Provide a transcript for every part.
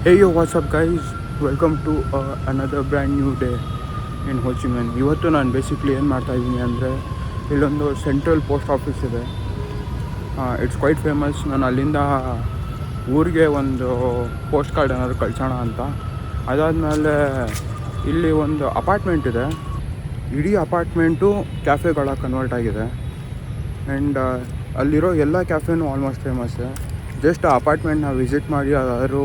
Hey yo, what's up guys? Welcome to another brand new day in Ho Chi Minh. ಇವತ್ತು ನಾನು basically ಏನು ಮಾಡ್ತಾಯಿದ್ದೀನಿ ಅಂದರೆ ಇಲ್ಲೊಂದು ಸೆಂಟ್ರಲ್ ಪೋಸ್ಟ್ ಆಫೀಸ್ ಇದೆ. It's quite famous. ನಾನು ಅಲ್ಲಿಂದ ಊರಿಗೆ ಒಂದು ಪೋಸ್ಟ್ ಕಾರ್ಡ್ ಏನಾದರೂ ಕಳ್ಸೋಣ ಅಂತ. ಅದಾದಮೇಲೆ ಇಲ್ಲಿ ಒಂದು ಅಪಾರ್ಟ್ಮೆಂಟ್ ಇದೆ. ಇಡೀ ಅಪಾರ್ಟ್ಮೆಂಟು ಕ್ಯಾಫೆಗಳ ಕನ್ವರ್ಟ್ ಆಗಿದೆ. ಆ್ಯಂಡ್ ಅಲ್ಲಿರೋ ಎಲ್ಲ ಕ್ಯಾಫೆನೂ ಆಲ್ಮೋಸ್ಟ್ ಫೇಮಸ್ಸೆ. ಜಸ್ಟ್ ಆ ಅಪಾರ್ಟ್ಮೆಂಟ್ನ ವಿಸಿಟ್ ಮಾಡಿ ಯಾವ್ದಾದ್ರು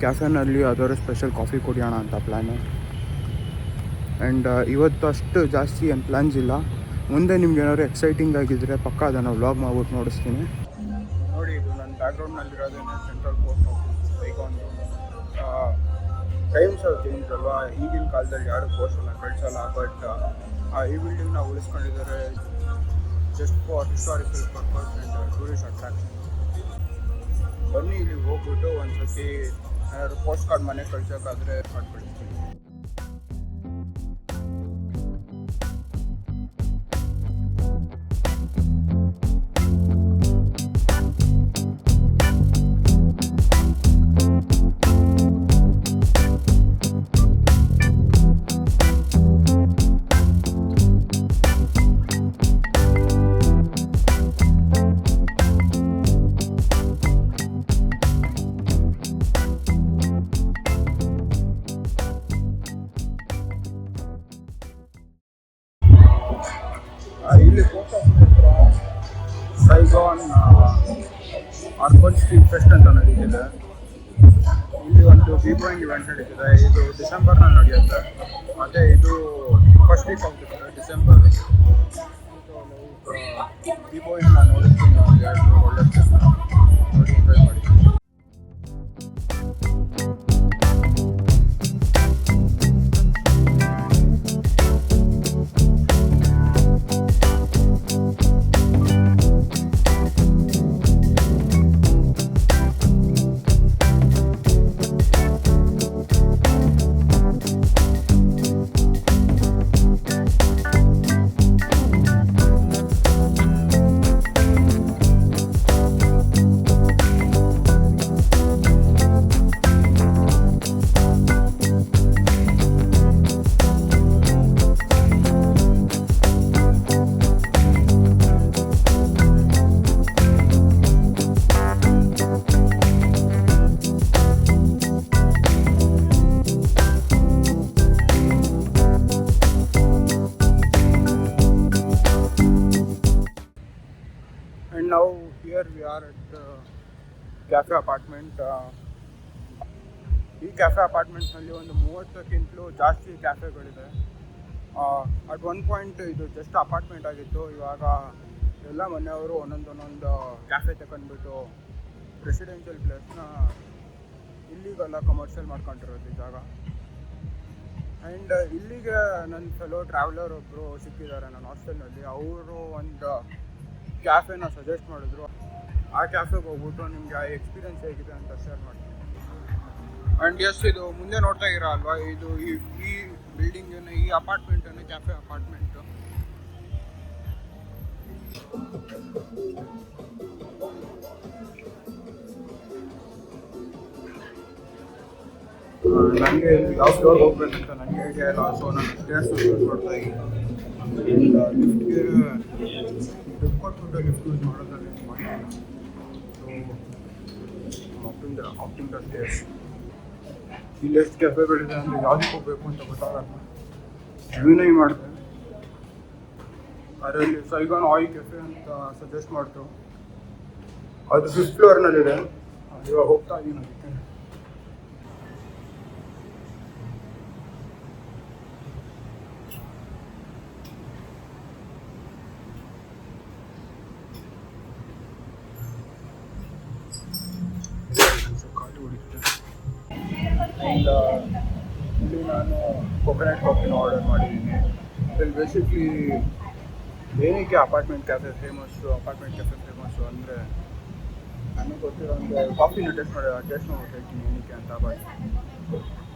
ಕ್ಯಾಫೆನಲ್ಲಿ ಯಾವ್ದಾದ್ರು ಸ್ಪೆಷಲ್ ಕಾಫಿ ಕುಡಿಯೋಣ ಅಂತ ಪ್ಲ್ಯಾನು. ಆ್ಯಂಡ್ ಇವತ್ತು ಅಷ್ಟು ಜಾಸ್ತಿ ಏನು ಪ್ಲ್ಯಾನ್ಸ್ ಇಲ್ಲ. ಮುಂದೆ ನಿಮ್ಗೆ ಏನಾದ್ರು ಎಕ್ಸೈಟಿಂಗ್ ಆಗಿದ್ದರೆ ಪಕ್ಕ ಅದನ್ನು ವ್ಲಾಗ್ ಮಾಡ್ಬಿಟ್ಟು ನೋಡಿಸ್ತೀನಿ. ನೋಡಿ, ಇದು ನನ್ನ ಬ್ಯಾಕ್ಗ್ರೌಂಡ್ನಲ್ಲಿರೋದೇನೆ ಸೆಂಟ್ರಲ್ ಪೋಸ್ಟ್ ಆಫೀಸ್ ಸೈಗಾನ್ದು. ಟೈಮ್ಸ್ ಆಫ್ ಚೇಂಜ್ ಅಲ್ವಾ, ಈಗಿನ ಕಾಲದಲ್ಲಿ ಯಾರು ಪೋಸ್ಟನ್ನು ಕಳಿಸಲ್ಲ. ಬಟ್ ಈ ಬಿಲ್ಡಿಂಗ್ನ ಉಳಿಸ್ಕೊಂಡಿದ್ದಾರೆ just for historical purpose and tourist attraction. ಬನ್ನಿ ಇಲ್ಲಿ ಹೋಗ್ಬಿಟ್ಟು ಒಂದು ಸರ್ತಿ ಏನಾದ್ರು ಪೋಸ್ಟ್ ಕಾರ್ಡ್ ಮನೆಗೆ ಕಳ್ಸೋಕ್ಕಾದರೆ ಮಾಡ್ಬಿಡ್ತೀನಿ. ಇಲ್ಲಿ ಪೋಸ್ಟ್ ಆಫೀಸ್ ಹತ್ರ ಸೈಗಾನ್ ಅರ್ಬನ್ ಸ್ಟ್ರೀಟ್ ಫೆಸ್ಟ್ ಅಂತ ನಡೀತಿದೆ. ಇಲ್ಲಿ ಒಂದು ದೀಪಾವಳಿ ಇವೆಂಟ್ ನಡೀತಿದೆ. ಇದು ಡಿಸೆಂಬರ್ನಲ್ಲಿ ನಡೆಯುತ್ತೆ. ಮತ್ತು ಇದು ಫಸ್ಟ್ ವೀಕ್ ಆಗುತ್ತೆ ಡಿಸೆಂಬರ್. ದೀಪಾವಳಿ ನಾನು ನೋಡಿರ್ತೀನಿ, ಒಂದು 2-3 ಒಳ್ಳೆ ನೋಡಿ ಎಂಜಾಯ್ ಮಾಡಿ. And now here we are at cafe apartment. ಈ ಕ್ಯಾಫೆ ಅಪಾರ್ಟ್ಮೆಂಟ್ನಲ್ಲಿ ಒಂದು 30ಕ್ಕಿಂತಲೂ ಜಾಸ್ತಿ ಕ್ಯಾಫೆಗಳಿದೆ. ಅಟ್ ಒನ್ ಪಾಯಿಂಟ್ ಇದು ಜಸ್ಟ್ ಅಪಾರ್ಟ್ಮೆಂಟ್ ಆಗಿತ್ತು. ಇವಾಗ ಎಲ್ಲ ಮನೆಯವರು ಒಂದೊಂದು ಕ್ಯಾಫೆ ತಗೊಂಡ್ಬಿಟ್ಟು ರೆಸಿಡೆನ್ಷಿಯಲ್ ಪ್ಲೇಸ್ನ ಇಲ್ಲಿಗೆಲ್ಲ ಕಮರ್ಷಿಯಲ್ ಮಾಡ್ಕೊಂಡಿರೋದು ಈ ಜಾಗ. ಆ್ಯಂಡ್ ಇಲ್ಲಿಗೆ ನನ್ನ ಫೆಲೋ ಟ್ರಾವೆಲರ್ ಒಬ್ಬರು ಸಿಕ್ಕಿದ್ದಾರೆ ನನ್ನ ಹಾಸ್ಟೆಲ್ನಲ್ಲಿ. ಅವರು ಒಂದು ಕ್ಯಾಫೆನ ಸಜೆಸ್ಟ್ ಮಾಡಿದ್ರು. ಆ ಕ್ಯಾಫೆಗೆ ಹೋಗ್ಬಿಟ್ಟು ನಿಮಗೆ ಆ ಎಕ್ಸ್ಪೀರಿಯನ್ಸ್ ಹೇಗಿದೆ ಅಂತ ಶೇರ್ ಮಾಡ್ತೀನಿ. ಆ್ಯಂಡ್ ಎಸ್, ಇದು ಮುಂದೆ ನೋಡ್ತಾ ಇರೋ ಅಲ್ವಾ, ಇದು ಈ ಬಿಲ್ಡಿಂಗನ್ನು, ಈ ಅಪಾರ್ಟ್ಮೆಂಟನ್ನು ಕ್ಯಾಫೆ ಅಪಾರ್ಟ್ಮೆಂಟು. ನನಗೆ ಯಾವ ಫ್ಲೋರ್ ಹೋಗ್ಬೇಕಂತ ನನಗೆ ಐಡಿಯಾ ಇಲ್ಲ. ಸೊ ನಾನು ಸ್ಟೇರ್ಸ್ ಯೂಸ್ ಮಾಡ್ತಾ ಇದ್ದೀನಿ. ಲಿಫ್ಟ್ಗೆ ದುಡ್ಡು ಕೊಟ್ಬಿಟ್ಟು ಲಿಫ್ಟ್ ಯೂಸ್ ಮಾಡೋದ್ರಲ್ಲಿ ಆಪ್ಟಿಂಗ್ ದ ಸ್ಟೇರ್ಸ್. ಇಲ್ಲಿ ಎಷ್ಟು ಕೆಫೆಗಳಿದೆ ಅಂದರೆ ಯಾವುದಕ್ಕೆ ಹೋಗಬೇಕು ಅಂತ ಗೊತ್ತಾಗಲ್ಲ. ವಿನಯ್ ಮಾಡಿದೆ, ಅದರಲ್ಲಿ ಸೈಗಾನ್ ಆಯಿಲ್ ಕೆಫೆ ಅಂತ ಸಜೆಸ್ಟ್ ಮಾಡ್ತು. ಅದು 5th ಫ್ಲೋರ್ನಲ್ಲಿದೆ. ಇವಾಗ ಹೋಗ್ತಾ ಇದ್ದೀನಿ ಅದಕ್ಕೆ. ಆ್ಯಂಡ್ ಇಲ್ಲಿ ನಾನು ಕೊಕೊನಟ್ ಕಾಫಿನ ಆರ್ಡರ್ ಮಾಡಿದ್ದೀನಿ. ಇಲ್ಲಿ ಬೇಸಿಕ್ಲಿ ಏನಕ್ಕೆ ಅಪಾರ್ಟ್ಮೆಂಟ್ ಕ್ಯಾಫೆ ಫೇಮಸ್ಸು ಅಂದರೆ ನನಗೆ ಗೊತ್ತಿರೋ ಒಂದು ಕಾಫಿನ ಟೇಸ್ಟ್ ಮಾಡ್ಬಿಟ್ಟು ಹೇಳ್ತೀನಿ ಏನಕ್ಕೆ ಅಂತ. ಬಟ್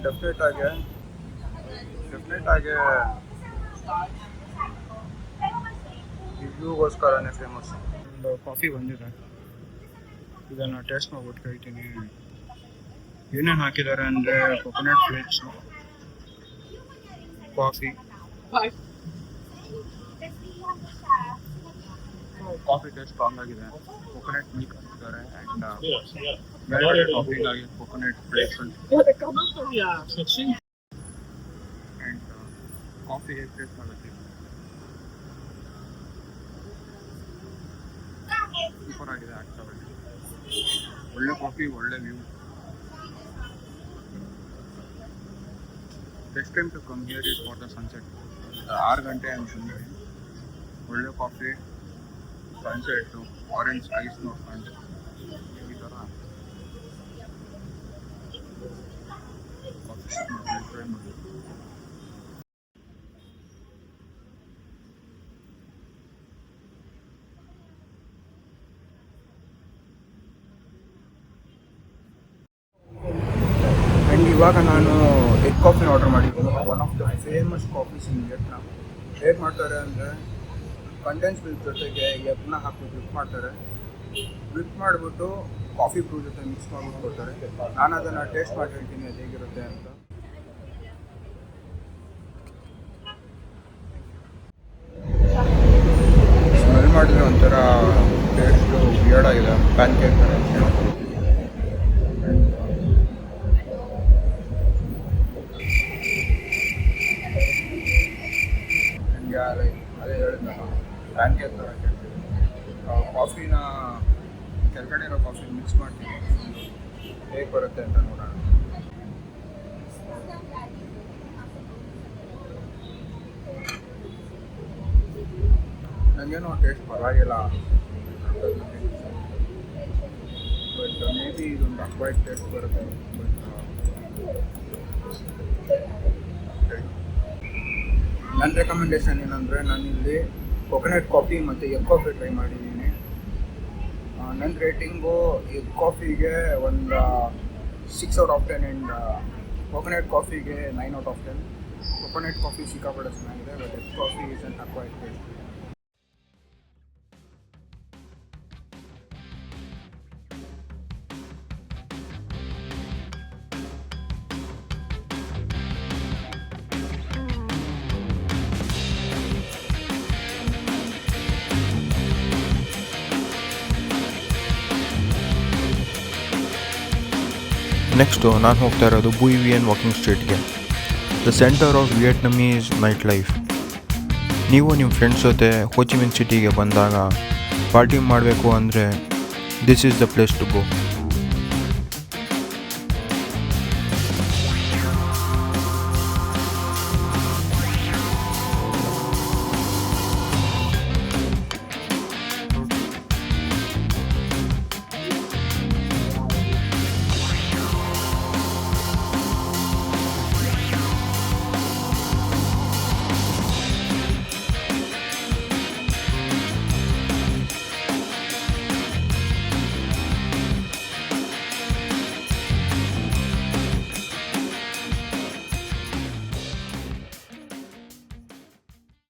ಡೆಫಿನೆಟಾಗಿ ರಿವ್ಯೂಗೋಸ್ಕರನೇ ಫೇಮಸ್. ಒಂದು ಕಾಫಿ ಬಂದಿದೆ, ಇದನ್ನು ಟೇಸ್ಟ್ ಮಾಡ್ಬಿಟ್ಟು ಹೇಳ್ತೀನಿ. ಏನೇನು ಹಾಕಿದ್ದಾರೆ ಅಂದರೆ coconut flakes, coffee taste strong ಆಗಿದೆ. ಕೊಕೊನಟ್ ಮಿಲ್ಕ್ ಹಾಕಿದ್ದಾರೆ ಆ್ಯಂಡ್ ಬೇರೆ ಟಾಪಿಂಗ್ ಆಗಿ ಕೊಕೊನಟ್ ಫ್ಲೇಕ್ಸ್ ಆ್ಯಂಡ್ ಕಾಫಿ ಹೇಗೆ ಟೇಸ್ಟ್ ಆಗುತ್ತೆ. ಸೂಪರ್ ಆಗಿದೆ ಆಗ್ತವೆ. ಒಳ್ಳೆ ಕಾಫಿ, ಒಳ್ಳೆ view. Best time to come here is for the sunset. 6 ಗಂಟೆ ಅಂತಂದರೆ ಒಳ್ಳೆ ಕಾಫಿ, ಸನ್ಸೆಟ್ಟು, ಆರೆಂಜ್ ಸ್ಕೈಸ್ ನೋಡ್ಕೊಂಡು ಈ ಥರ ಕಾಫಿ ಟ್ರೈ ಮಾಡಿ. ಆ್ಯಂಡ್ ಇವಾಗ ನಾನು ಎಗ್ ಕಾಫಿನ ಆರ್ಡರ್ ಮಾಡಿದ್ದೀನಿ. One of the famous coffees in Vietnam. ಹೇಗೆ ಮಾಡ್ತಾರೆ ಅಂದರೆ ಕಂಡೆನ್ಸ್ ಮಿಲ್ಕ್ ಜೊತೆಗೆ ಎಗ್ನ ಹಾಕಿ ವಿಪ್ ಮಾಡ್ತಾರೆ. ವಿಪ್ ಮಾಡಿಬಿಟ್ಟು ಕಾಫಿ ಬ್ರೂ ಜೊತೆ ಮಿಕ್ಸ್ ಮಾಡಿಬಿಟ್ಟು ಕೊಡ್ತಾರೆ. ನಾನು ಅದನ್ನು ಟೇಸ್ಟ್ ಮಾಡಿ ಹೇಳ್ತೀನಿ ಅದು ಹೇಗಿರುತ್ತೆ ಅಂತ. ಸ್ಮೆಲ್ ಮಾಡಿದ್ರೆ ಒಂಥರ ಟೇಸ್ಟು ವಿಯರ್ಡ್ ಆಗಿದೆ, ಪ್ಯಾನ್ ಕೇಕ್ ಥರ. ಅದೇ ಹೇಳಿದ್ನಲ್ಲ, ಪ್ಯಾನ್ ಕೇಕ್ ಥರ ಕಾಫಿನ ಕೆಳಗಡೆ ಇರೋ ಕಾಫಿ ಮಿಕ್ಸ್ ಮಾಡ್ತೀನಿ, ಹೇಗೆ ಬರುತ್ತೆ ಅಂತ ನೋಡೋಣ. ನನಗೇನೋ ಟೇಸ್ಟ್ ಪರವಾಗಿಲ್ಲ, ಬಟ್ ಮೇ ಬಿ ಇದೊಂದು ಅಕ್ವೈರ್ಡ್ ಟೇಸ್ಟ್ ಬರುತ್ತೆ. ನನ್ನ ರೆಕಮೆಂಡೇಶನ್ ಏನಂದರೆ, ನಾನಿಲ್ಲಿ ಕೊಕೊನಟ್ ಕಾಫಿ ಮತ್ತು ಎಗ್ ಕಾಫಿ ಟ್ರೈ ಮಾಡಿದ್ದೀನಿ. ನನ್ನ ರೇಟಿಂಗು ಎಗ್ ಕಾಫಿಗೆ ಒಂದು 6 ಔಟ್ ಆಫ್ 10 ಆ್ಯಂಡ್ ಕೊಕೊನಟ್ ಕಾಫಿಗೆ 9 ಔಟ್ ಆಫ್ 10. ಕೊಕೊನಟ್ ಕಾಫಿ ಸಿಕ್ಕಾಪಟ್ಟೆ ಚೆನ್ನಾಗಿದೆ, but egg coffee is an acquired taste. Next ನಾನು ಹೋಗ್ತಾ ಇರೋದು ಬುಯ್ ವಿಯನ್ ವಾಕಿಂಗ್ ಸ್ಟ್ರೀಟ್ಗೆ, the centre of Vietnamese night life. ನೀವು ನಿಮ್ಮ ಫ್ರೆಂಡ್ಸ್ ಜೊತೆ ಹೋ ಚಿ ಮಿನ್ ಸಿಟಿಗೆ ಬಂದಾಗ ಪಾರ್ಟಿ ಮಾಡಬೇಕು ಅಂದರೆ this is the place to go.